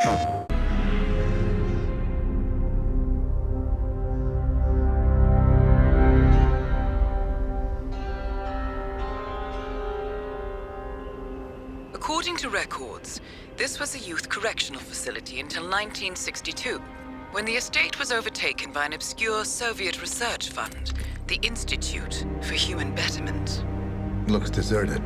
According to records, this was a youth correctional facility until 1962, when the estate was overtaken by an obscure Soviet research fund, the Institute for Human Betterment. Looks deserted.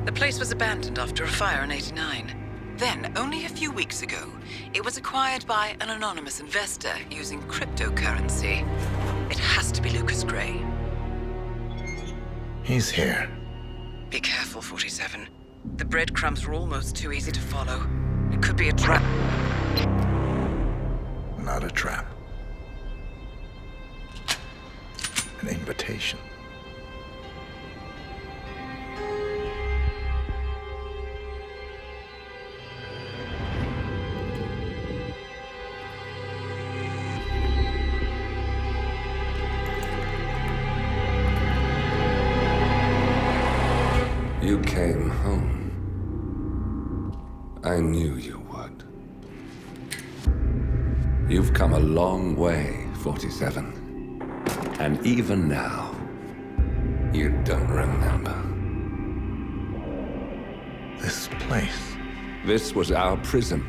The place was abandoned after a fire in '89. Then, only a few weeks ago, it was acquired by an anonymous investor using cryptocurrency. It has to be Lucas Gray. He's here. Be careful, 47. The breadcrumbs were almost too easy to follow. It could be a trap. Not a trap. An invitation. You came home. I knew you would. You've come a long way, 47. And even now, you don't remember. This place. This was our prison,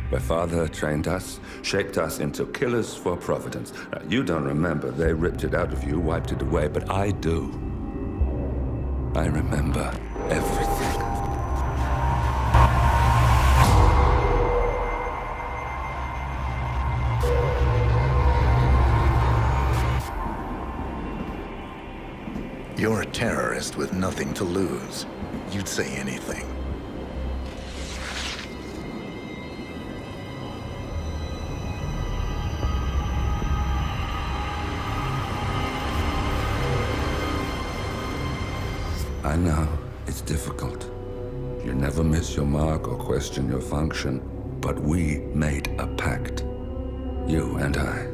where Father trained us, shaped us into killers for Providence. Now, you don't remember. They ripped it out of you, wiped it away, but I do. I remember everything. You're a terrorist with nothing to lose. You'd say anything. I know, it's difficult. You never miss your mark or question your function, but we made a pact. You and I.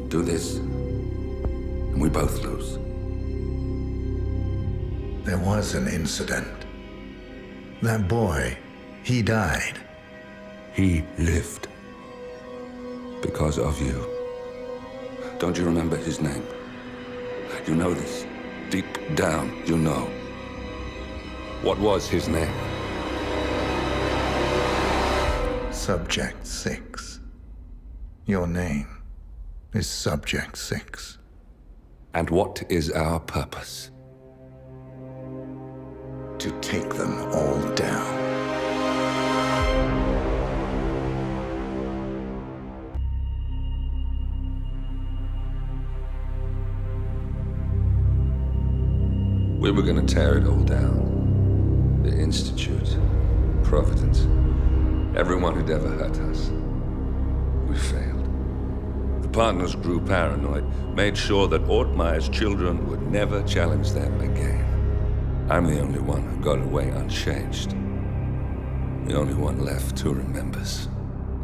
Do this, and we both lose. There was an incident. That boy, he died. He lived. Because of you. Don't you remember his name? You know this. Deep down, you know. What was his name? Subject 6. Your name is Subject 6. And what is our purpose? To take them all down. We were gonna tear it all down. The Institute, Providence, everyone who'd ever hurt us. We failed. The partners grew paranoid, made sure that Ortmeyer's children would never challenge them again. I'm the only one who got away unchanged. The only one left who remembers.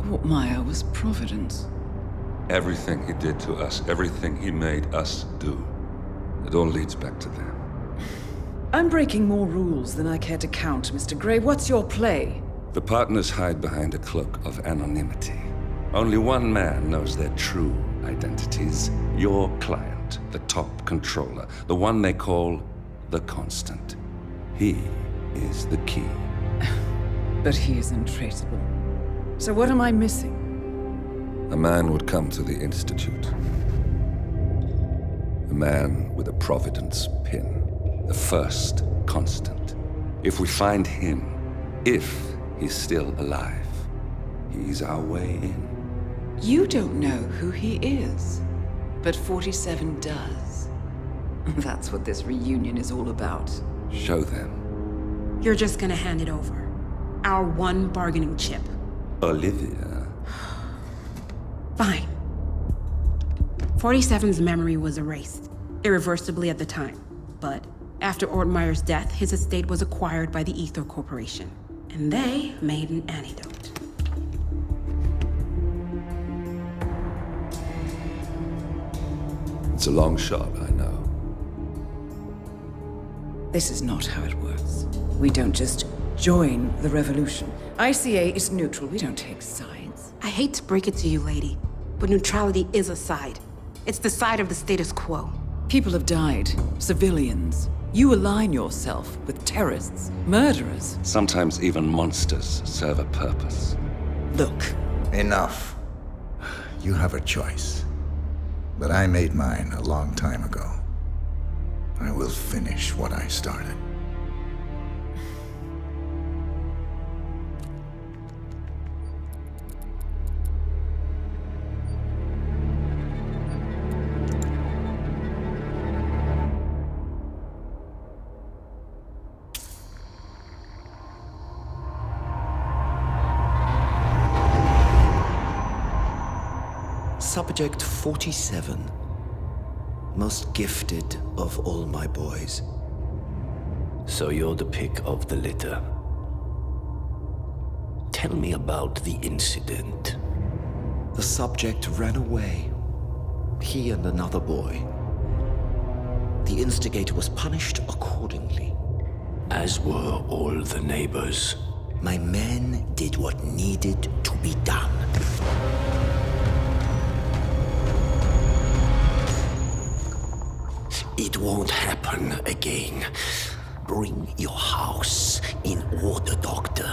Ortmeyer was Providence. Everything he did to us, everything he made us do, it all leads back to them. I'm breaking more rules than I care to count, Mr. Gray. What's your play? The partners hide behind a cloak of anonymity. Only one man knows their true identities. Your client, the top controller, the one they call the Constant. He is the key. But he is untraceable. So what am I missing? A man would come to the Institute. A man with a Providence pin. The first Constant. If we find him, if he's still alive, he's our way in. You don't know who he is, but 47 does. That's what this reunion is all about. Show them. You're just gonna hand it over. Our one bargaining chip. Olivia. Fine. 47's memory was erased, irreversibly at the time. But after Ortmeyer's death, his estate was acquired by the Ether Corporation. And they made an antidote. It's a long shot, I know. This is not how it works. We don't just join the revolution. ICA is neutral. We don't take sides. I hate to break it to you, lady, but neutrality is a side. It's the side of the status quo. People have died. Civilians. You align yourself with terrorists, murderers. Sometimes even monsters serve a purpose. Look, Enough. You have a choice. But I made mine a long time ago. I will finish what I started. Subject 47. Most gifted of all my boys. So you're the pick of the litter. Tell me about the incident. The subject ran away. He and another boy. The instigator was punished accordingly. As were all the neighbors. My men did what needed to be done. It won't happen again. Bring your house in order, Doctor.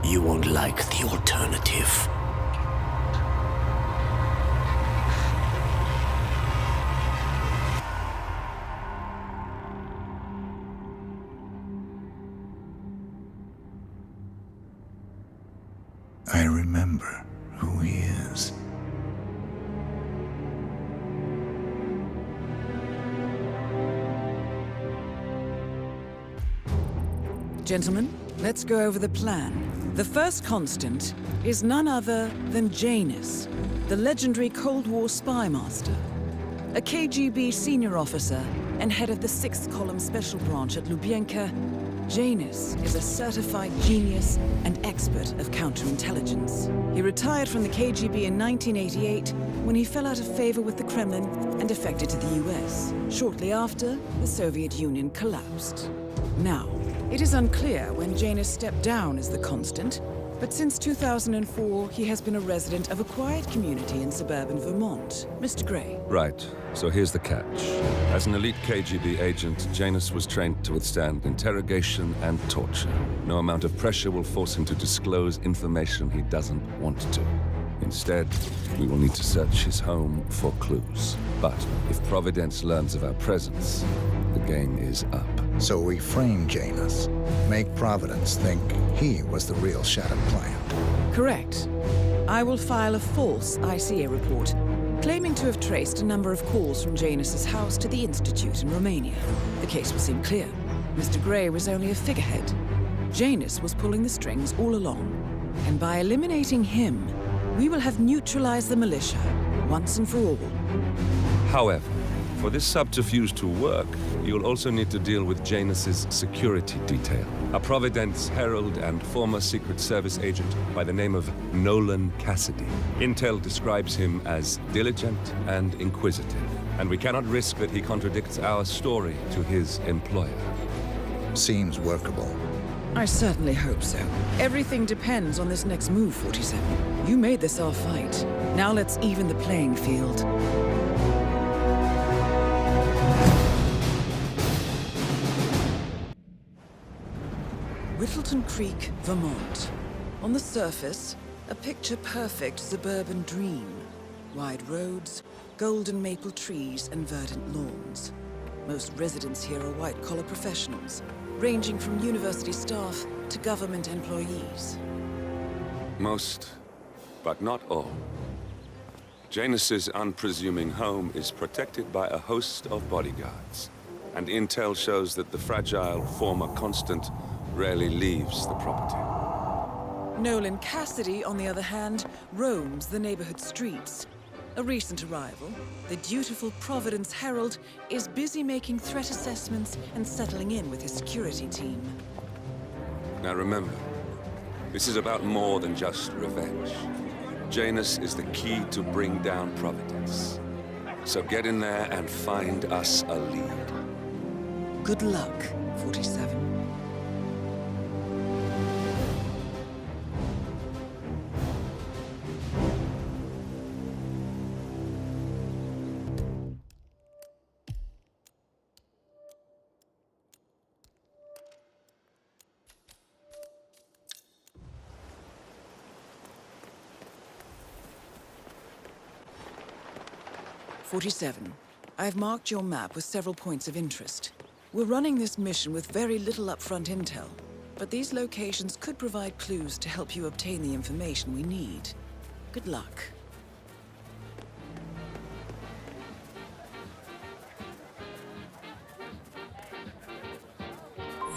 You won't like the alternative. I remember who he is. gentlemen, let's go over the plan. The first constant is none other than Janus, the legendary Cold War spy master. A KGB senior officer and head of the 6th Column Special Branch at Lubyanka, Janus is a certified genius and expert of counterintelligence. He retired from the KGB in 1988 when he fell out of favor with the Kremlin and defected to the US. Shortly after, the Soviet Union collapsed. Now, it is unclear when Janus stepped down as the constant, but since 2004, he has been a resident of a quiet community in suburban Vermont. Mr. Gray. Right. So here's the catch. As an elite KGB agent, Janus was trained to withstand interrogation and torture. No amount of pressure will force him to disclose information he doesn't want to. Instead, we will need to search his home for clues. But if Providence learns of our presence, the game is up. So we frame Janus, make Providence think he was the real Shadow client. Correct. I will file a false ICA report, claiming to have traced a number of calls from Janus's house to the Institute in Romania. The case will seem clear. Mr. Gray was only a figurehead. Janus was pulling the strings all along. And by eliminating him, we will have neutralized the militia, once and for all. However, for this subterfuge to work, you'll also need to deal with Janus's security detail. A Providence herald and former Secret Service agent by the name of Nolan Cassidy. Intel describes him as diligent and inquisitive, and we cannot risk that he contradicts our story to his employer. Seems workable. I certainly hope so. Everything depends on this next move, 47. You made this our fight. Now let's even the playing field. Whittleton Creek, Vermont. On the surface, a picture-perfect suburban dream. Wide roads, golden maple trees, and verdant lawns. Most residents here are white-collar professionals, ranging from university staff to government employees. Most, but not all. Janus's unpresuming home is protected by a host of bodyguards, and intel shows that the fragile former constant rarely leaves the property. Nolan Cassidy, on the other hand, roams the neighborhood streets. A recent arrival, the dutiful Providence Herald is busy making threat assessments and settling in with his security team. Now remember, this is about more than just revenge. Janus is the key to bring down Providence. So get in there and find us a lead. Good luck, 47. 47. I've marked your map with several points of interest. We're running this mission with very little upfront intel, but these locations could provide clues to help you obtain the information we need. Good luck.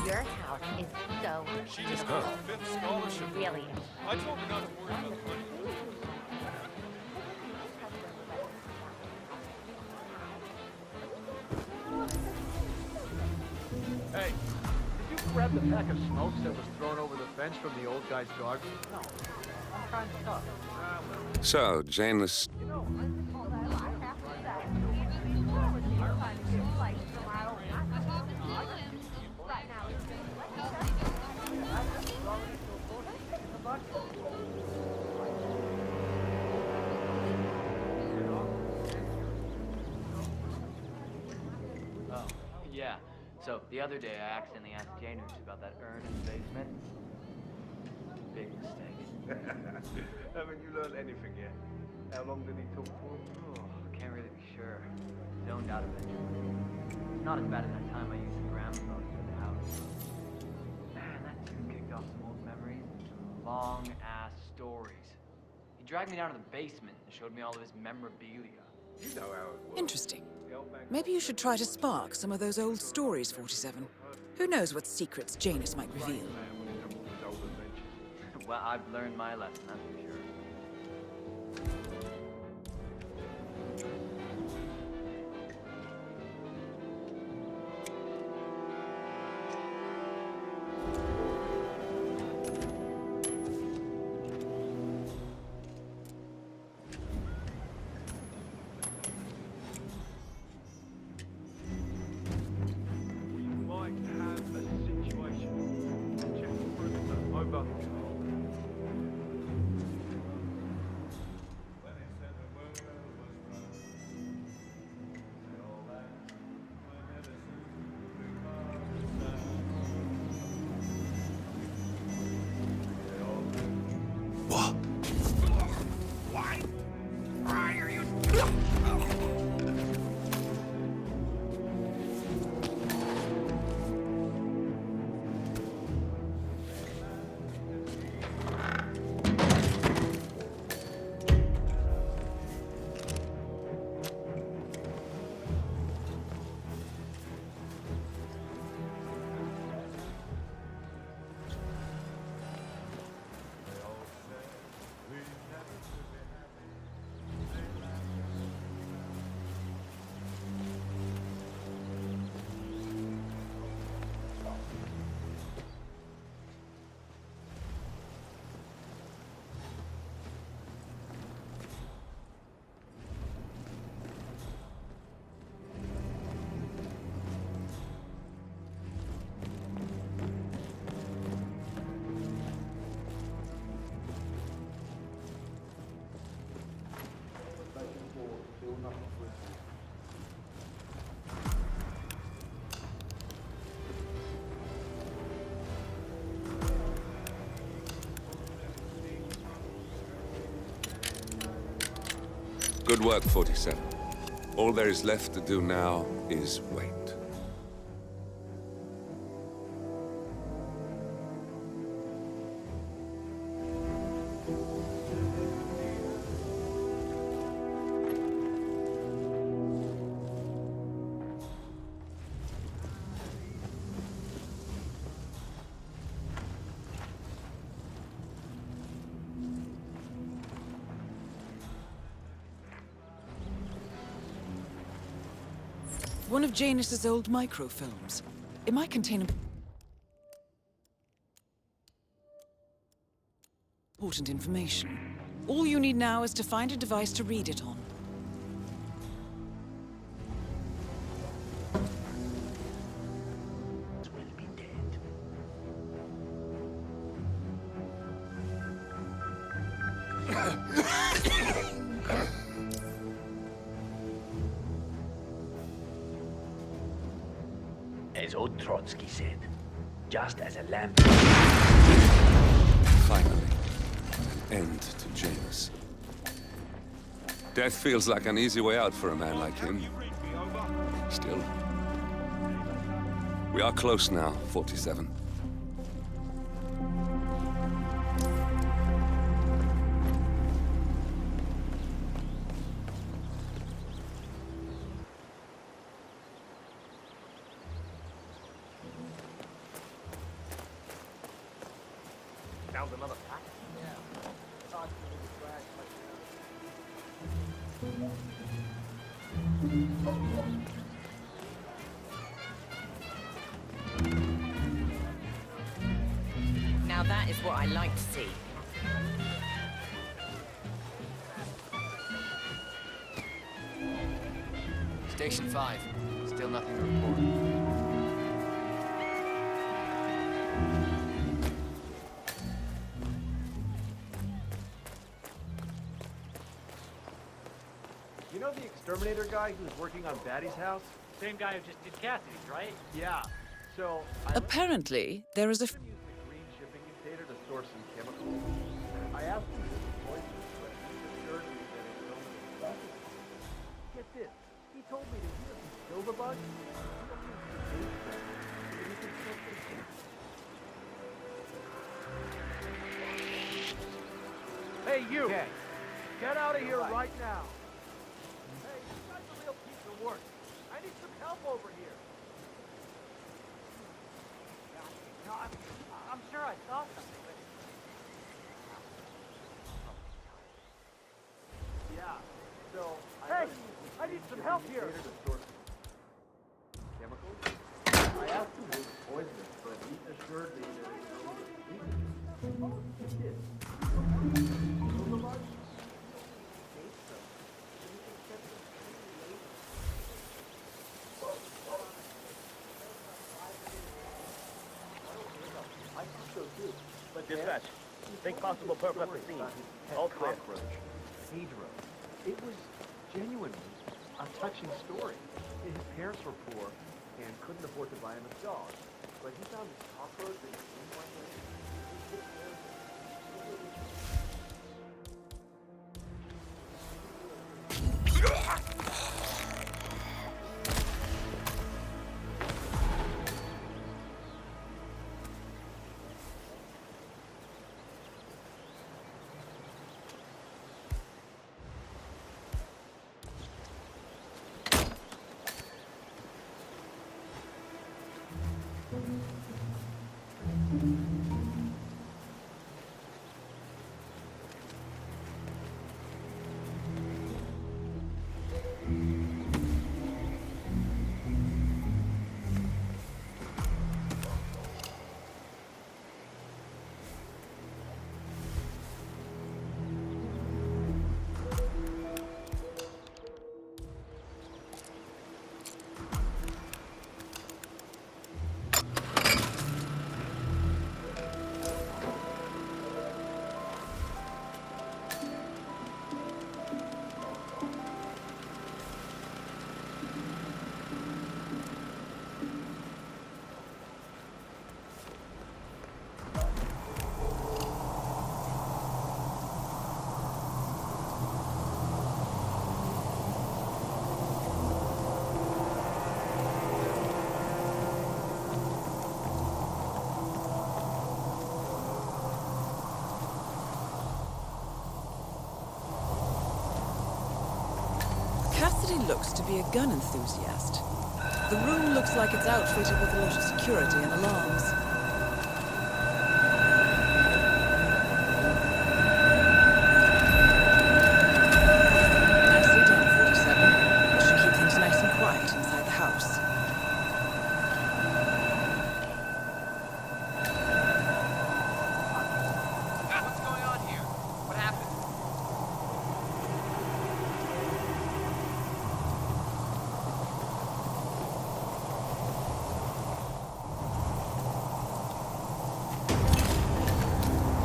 Your house is so beautiful. Fifth scholarship. Really. I told her not to worry about the money. Hey, did you grab the pack of smokes that was thrown over the fence from the old guy's dog? No. I'm trying to talk. So, Janus. Oh, yeah. So, the other day I accidentally asked Janus about that urn in the basement. Big mistake. Haven't you learned anything yet? How long did he talk for? Oh, can't really be sure. Zoned out eventually. It's not as bad as that time I used the gramophone for the house. Man, that dude kicked off some old memories and some long-ass stories. He dragged me down to the basement and showed me all of his memorabilia. You know how it works. Interesting. Maybe you should try to spark some of those old stories, 47. Who knows what secrets Janus might reveal? Well, I've learned my lesson, that's for sure. Good work, 47. All there is left to do now is wait. One of Janus's old microfilms. It might contain important information. All you need now is to find a device to read it on. As old Trotsky said, just as a lamp... Finally, an end to Janus. Death feels like an easy way out for a man like him. Still. We are close now, 47. Found another pack? Yeah. Thought it was a trash, Now that is what I like to see. Station 5. Still nothing to report. You know the exterminator guy who was working on Batty's house? Same guy who just did Cassidy's, right? Yeah. So I Apparently, there is a used the green shipping container to store some chemicals. I asked him if it was poisonous, but he assured me that it's only a bug. Get this. He told me that he doesn't kill the bug. He only sedates them. So he can still take them. Hey, you! Okay. Get out of here right now! Hey, you guys are a real piece of work. I need some help over here. No, I'm sure I saw something, but... Yeah. So hey, I need some help here. Chemicals. I asked him if it was poisonous, but he assured me that it was only Dispatch. Think possible perp at the scene. All clear. Pedro. It was genuinely a touching story. His parents were poor and couldn't afford to buy him a dog. But he found this cockroach and he went with it. Cassidy looks to be a gun enthusiast. The room looks like it's outfitted with a lot of security and alarms. Nicely done, 47. We should keep things nice and quiet inside the house. What's going on here? What happened?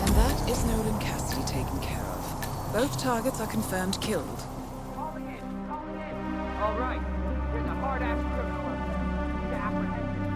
And that is Nolan Cassidy taken care of. Both targets are confirmed killed. Calling in, calling in. All right, there's a hard-ass criminal up there. Need to apprehend him.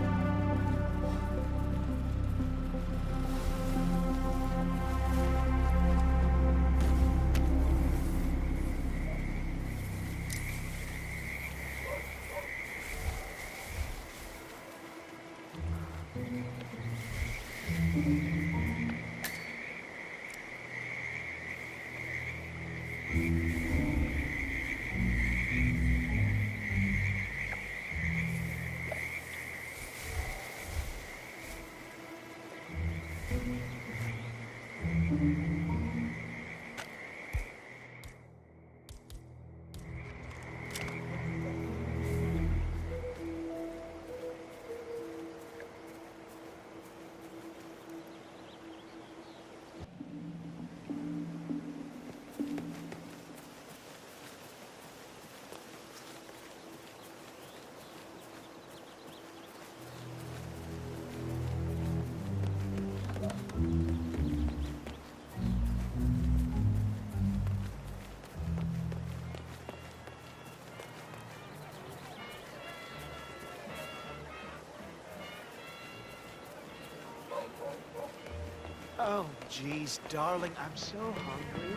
Oh, geez, darling, I'm so hungry.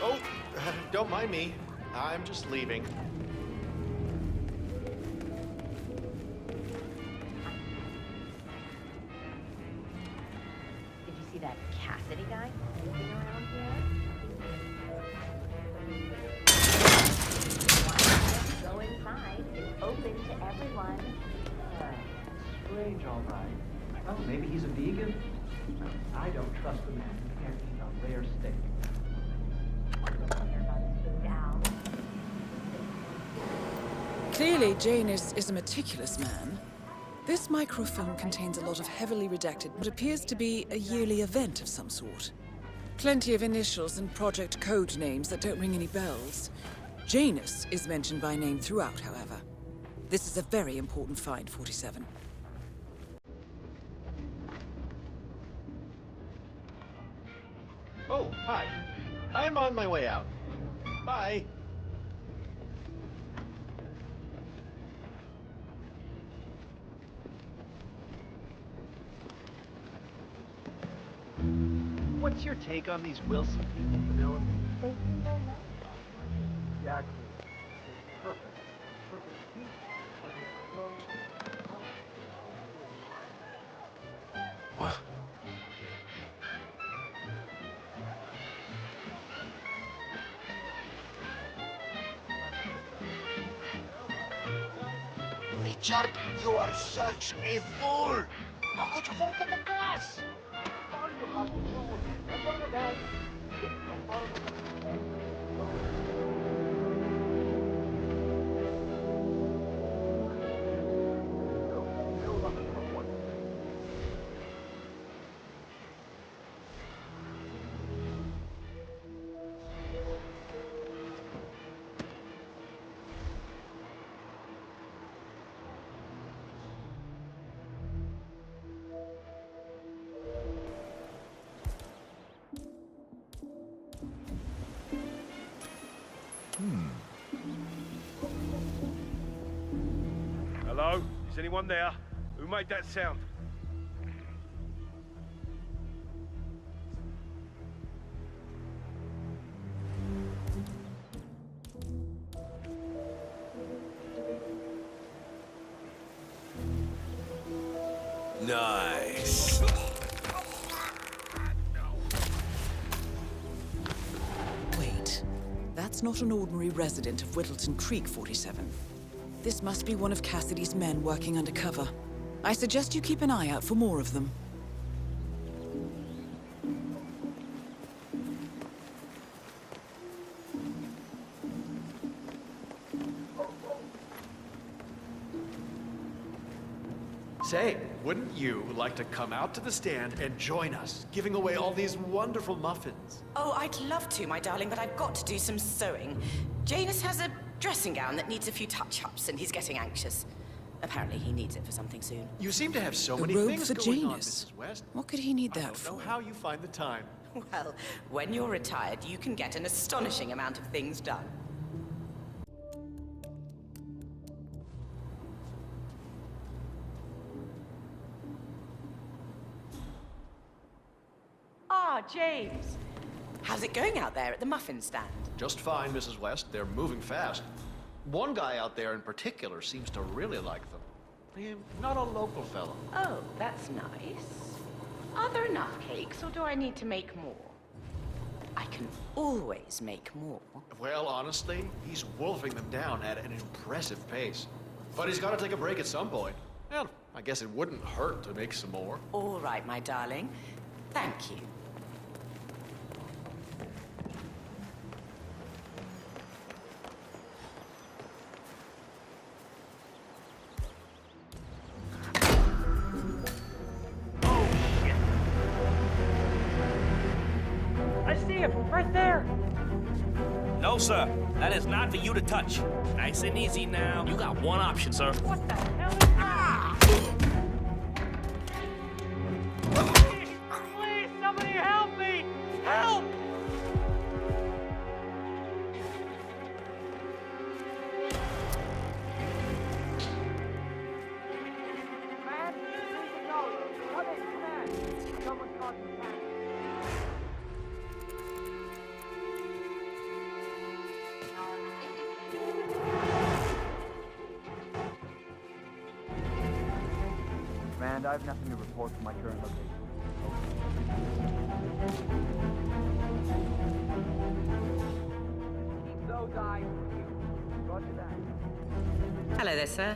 Oh, don't mind me. I'm just leaving. Did you see that Cassidy guy snooping around here? Go inside. It's open to everyone. Strange, all right. Oh, maybe he's a vegan? I don't trust the man who can't eat a rare steak. Clearly, Janus is a meticulous man. This microfilm contains a lot of heavily redacted what appears to be a yearly event of some sort. Plenty of initials and project code names that don't ring any bells. Janus is mentioned by name throughout, however. This is a very important find, 47. Oh, hi. I'm on my way out. Bye. What's your take on these Wilson people, Vanilla? They seem very nice. Exactly. It's perfect. Perfect heat. What? Richard, you are such a fool! How could you fall from the glass? All you have to do is run the dance. Hello? Is anyone there? Who made that sound? Nice. Wait, that's not an ordinary resident of Whittleton Creek, 47. This must be one of Cassidy's men working undercover. I suggest you keep an eye out for more of them. Say, wouldn't you like to come out to the stand and join us, giving away all these wonderful muffins? Oh, I'd love to, my darling, but I've got to do some sewing. Janus has a dressing gown that needs a few touch-ups, and he's getting anxious. Apparently, he needs it for something soon. You seem to have so A many robe things for going on, Janus? Mrs. West. What could he need I that don't for? know how you find the time. Well, when you're retired, you can get an astonishing amount of things done. Ah, James. How's it going out there at the muffin stand? Just fine, Mrs. West. They're moving fast. One guy out there in particular seems to really like them. Not a local fellow. Oh, that's nice. Are there enough cakes, or do I need to make more? I can always make more. Well, honestly, he's wolfing them down at an impressive pace. But he's got to take a break at some point. And I guess it wouldn't hurt to make some more. All right, my darling. Thank you. I see him, right there! No, sir. That is not for you to touch. Nice and easy now. You got one option, sir. What the hell is that? Please, somebody help me! Help! Man, please no. Come in, come in. Someone caught the cat. Command, I have nothing to report from my current location. Keep those eyes peeled. Roger that. Hello there, sir.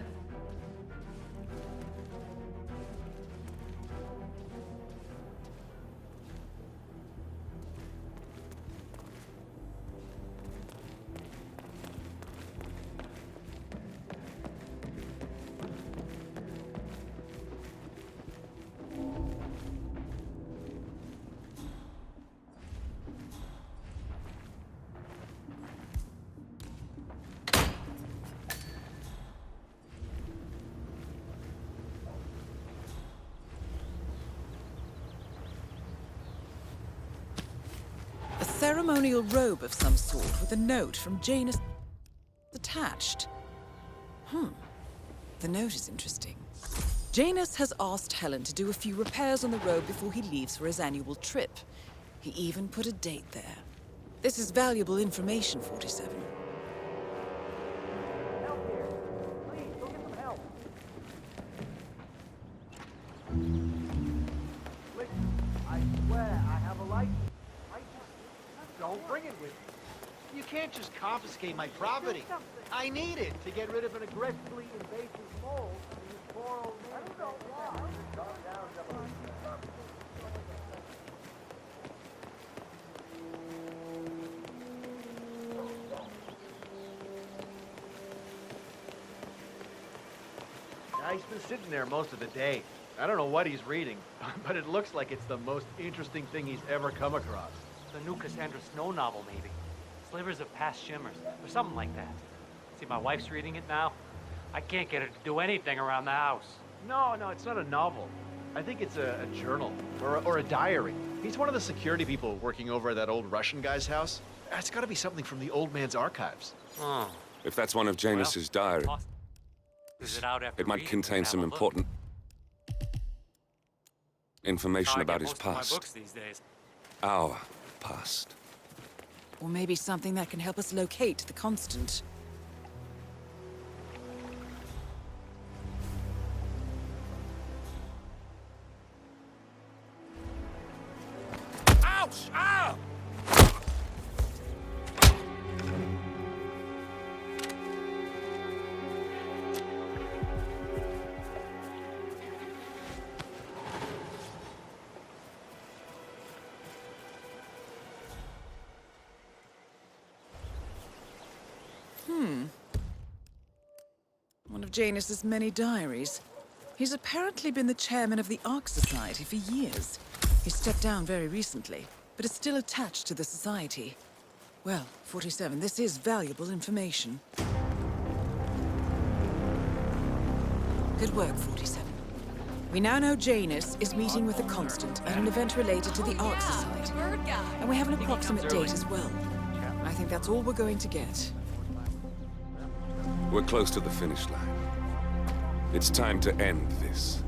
A ceremonial robe of some sort with a note from Janus attached. The note is interesting. Janus has asked Helen to do a few repairs on the robe before he leaves for his annual trip. He even put a date there. This is valuable information, 47. Help here. Please, go get some help. Listen, I swear I have a license. Don't bring it with you. You can't just confiscate my property. I need it to get rid of an aggressively invasive mold. These poor old men. I don't know why. He's been sitting there most of the day. I don't know what he's reading, but it looks like it's the most interesting thing he's ever come across. The new Cassandra Snow novel, maybe. Slivers of Past Shimmers, or something like that. See, my wife's reading it now. I can't get her to do anything around the house. No, it's not a novel. I think it's a journal, or a diary. He's one of the security people working over at that old Russian guy's house. It's gotta be something from the old man's archives. Oh. If that's one of Janus's diaries, it might contain some important information about his past. Our past. Or maybe something that can help us locate the Constant. Ouch! Ow! One of Janus's many diaries. He's apparently been the chairman of the Ark Society for years. He stepped down very recently, but is still attached to the society. Well, 47, this is valuable information. Good work, 47. We now know Janus is meeting with the Constant at an event related to the Ark Society. And we have an approximate date as well. I think that's all we're going to get. We're close to the finish line. It's time to end this.